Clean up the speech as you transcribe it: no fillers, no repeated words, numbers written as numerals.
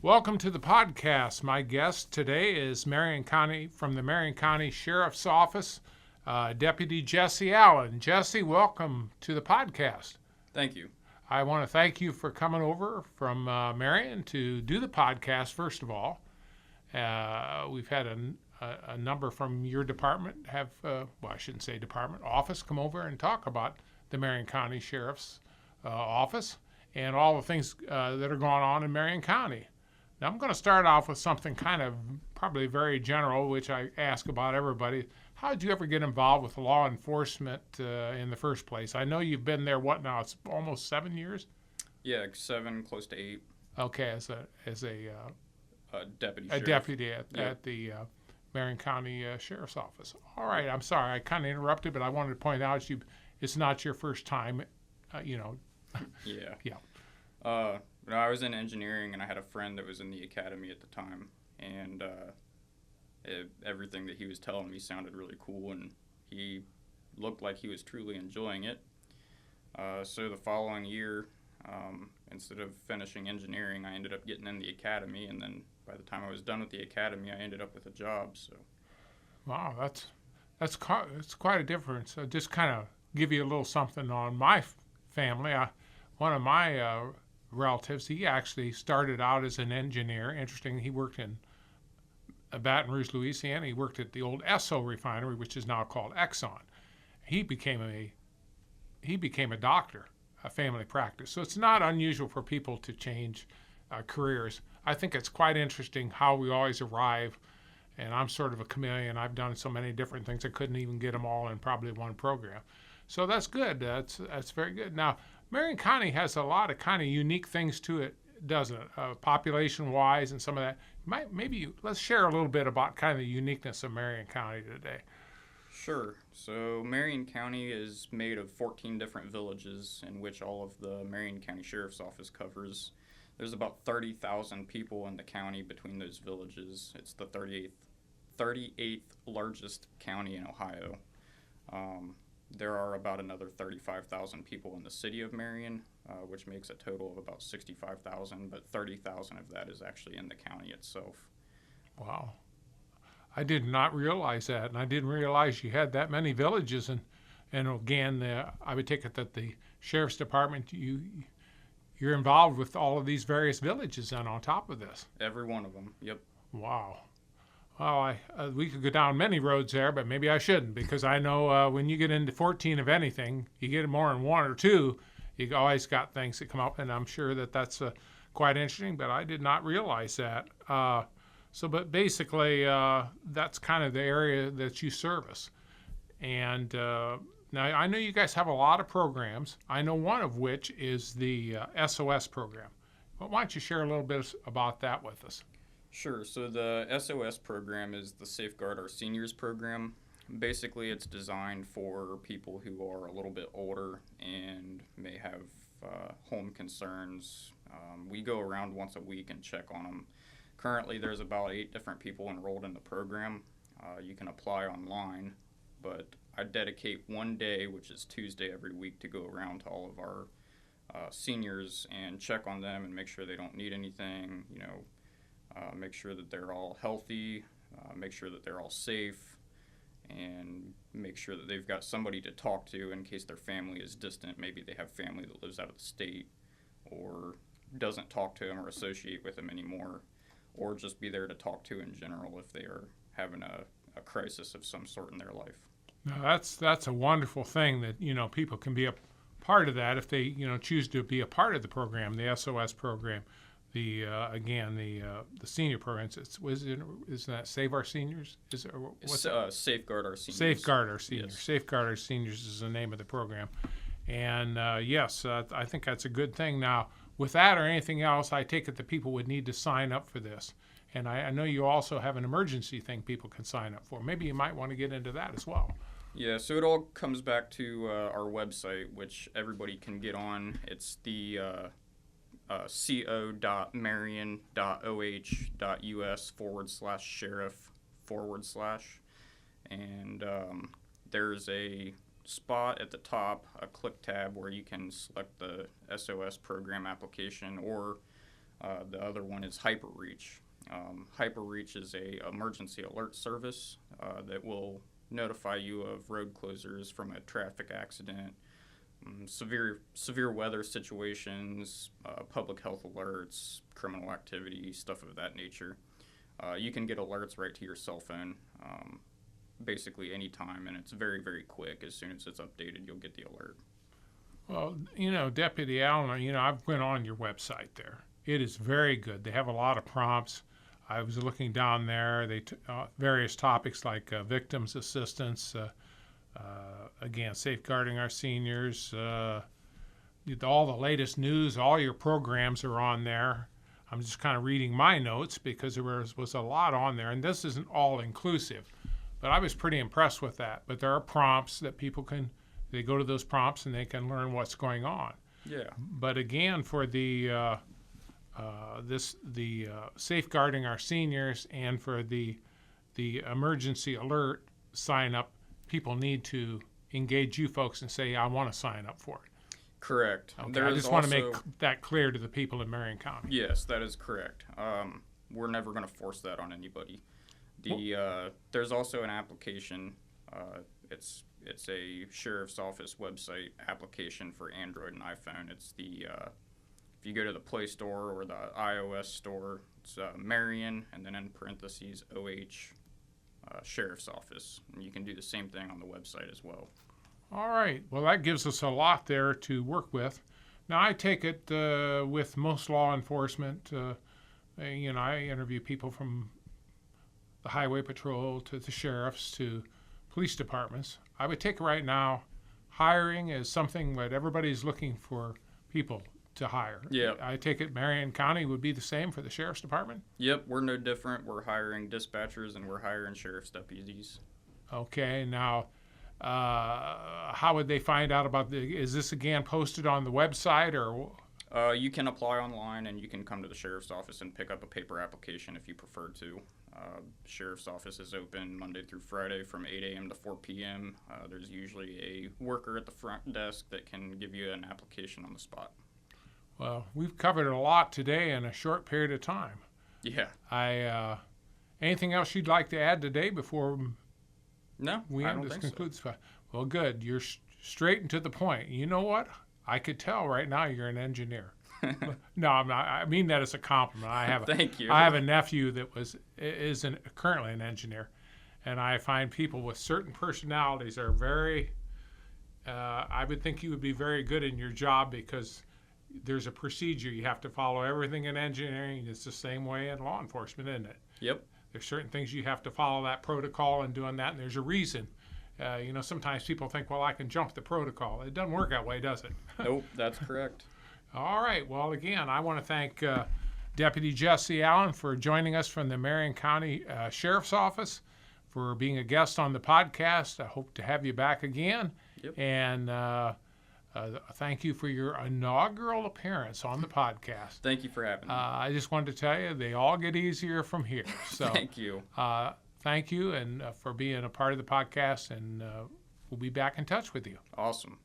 Welcome to the podcast. My guest today is Marion County from the Marion County Sheriff's Office, Deputy Jesse Allen. Jesse, welcome to the podcast. Thank you. I want to thank you for coming over from Marion to do the podcast, first of all. We've had a number from your department I shouldn't say department, office, come over and talk about the Marion County Sheriff's Office and all the things that are going on in Marion County. Now, I'm going to start off with something kind of probably very general, which I ask about everybody. How did you ever get involved with law enforcement in the first place? I know you've been there, what now? It's almost 7 years? Yeah, 7, close to 8. Okay, as a deputy a sheriff. deputy at the Marion County Sheriff's Office. All right, I'm sorry, I kind of interrupted, but I wanted to point out it's not your first time, Yeah. Yeah. I was in engineering, and I had a friend that was in the academy at the time, and everything that he was telling me sounded really cool, and he looked like he was truly enjoying it. So the following year, instead of finishing engineering, I ended up getting in the academy, and then by the time I was done with the academy, I ended up with a job. So, Wow, that's quite a difference. Just kind of give you a little something on my family. One of my relatives, he actually started out as an engineer. Interesting, he worked in Baton Rouge, Louisiana. He worked at the old S.O.S refinery, which is now called Exxon. He became a doctor, a family practice. So it's not unusual for people to change careers. I think it's quite interesting how we always arrive, and I'm sort of a chameleon. I've done so many different things, I couldn't even get them all in probably one program. So that's good. That's very good. Now, Marion County has a lot of kind of unique things to it, doesn't it? Population-wise and some of that. Let's share a little bit about kind of the uniqueness of Marion County today. sure. So Marion County is made of 14 different villages, in which all of the Marion County Sheriff's Office covers. There's about 30,000 people in the county between those villages. It's the 38th largest county in Ohio. There are about another 35,000 people in the city of Marion, which makes a total of about 65,000, but 30,000 of that is actually in the county itself. Wow. I did not realize that, and I didn't realize you had that many villages. And again, I would take it that the Sheriff's Department, you're involved with all of these various villages and on top of this. Every one of them, yep. Wow. Well, we could go down many roads there, but maybe I shouldn't, because I know when you get into 14 of anything, you get more than one or two, you always got things that come up, and I'm sure that's quite interesting, but I did not realize that. But basically, that's kind of the area that you service. And now I know you guys have a lot of programs. I know one of which is the SOS program. But why don't you share a little bit about that with us? Sure. So the SOS program is the Safeguard Our Seniors program. Basically, it's designed for people who are a little bit older and may have home concerns. We go around once a week and check on them. Currently, there's about 8 different people enrolled in the program. You can apply online, but I dedicate one day, which is Tuesday every week, to go around to all of our seniors and check on them and make sure they don't need anything, make sure that they're all healthy, make sure that they're all safe, and make sure that they've got somebody to talk to in case their family is distant. Maybe they have family that lives out of the state or doesn't talk to them or associate with them anymore, or just be there to talk to in general if they are having a crisis of some sort in their life. Now that's a wonderful thing that people can be a part of that if they choose to be a part of the program, the SOS program. The senior programs. Isn't that Save Our Seniors? Safeguard Our Seniors. Safeguard Our Seniors. Yes. Safeguard Our Seniors is the name of the program. And yes, I think that's a good thing. Now, with that or anything else, I take it that people would need to sign up for this. And I know you also have an emergency thing people can sign up for. Maybe you might want to get into that as well. Yeah, so it all comes back to our website, which everybody can get on. It's the co.marion.oh.us/sheriff/. And there's a spot at the top, a click tab, where you can select the SOS program application, or The other one is HyperReach. HyperReach is a emergency alert service that will notify you of road closures from a traffic accident, severe weather situations, public health alerts, criminal activity, stuff of that nature. You can get alerts right to your cell phone, basically anytime, and it's very, very quick. As soon as it's updated, you'll get the alert. Well, Deputy Allen, I've went on your website there. It is very good. They have a lot of prompts. I was looking down there. They various topics like victims assistance, again, safeguarding our seniors, all the latest news, all your programs are on there. I'm just kind of reading my notes because there was a lot on there, and this isn't all inclusive, but I was pretty impressed with that. But there are prompts that they go to those prompts and they can learn what's going on. Yeah. But again, for the safeguarding our seniors and for the emergency alert sign up, people need to engage you folks and say, I want to sign up for it. Correct. Okay. I just want to make that clear to the people in Marion County. Yes, that is correct. We're never going to force that on anybody. There's also an application. It's a Sheriff's Office website application for Android and iPhone. It's if you go to the Play Store or the iOS store, it's Marion and then in parentheses OH Sheriff's Office. And you can do the same thing on the website as well. All right. Well, that gives us a lot there to work with. Now, I take it with most law enforcement, I interview people from the Highway Patrol to the sheriffs to police departments. I would take it right now, hiring is something that everybody's looking for people to hire. Yeah. I take it Marion County would be the same for the sheriff's department? Yep, we're no different. We're hiring dispatchers and we're hiring sheriff's deputies. Okay. Now, how would they find out about is this again posted on the website or? You can apply online and you can come to the sheriff's office and pick up a paper application if you prefer to. Sheriff's office is open Monday through Friday from 8 a.m. to 4 p.m. There's usually a worker at the front desk that can give you an application on the spot. Well, we've covered a lot today in a short period of time. Yeah. Anything else you'd like to add today before No, we I end don't this think concludes? so. Well, good. You're straight and to the point. You know what? I could tell right now you're an engineer. No, I'm not. I mean that as a compliment. Thank you. I have a nephew that is currently an engineer, and I find people with certain personalities are very. I would think you would be very good in your job because there's a procedure you have to follow. Everything in engineering is the same way in law enforcement, isn't it? Yep. There's certain things you have to follow that protocol and doing that, and there's a reason. Sometimes people think, well, I can jump the protocol. It doesn't work that way, does it? Nope, that's correct. All right. Well, again, I want to thank Deputy Jesse Allen for joining us from the Marion County Sheriff's Office, for being a guest on the podcast. I hope to have you back again. Yep. And thank you for your inaugural appearance on the podcast. Thank you for having me. I just wanted to tell you, they all get easier from here. So Thank you. Thank you and for being a part of the podcast, and we'll be back in touch with you. Awesome.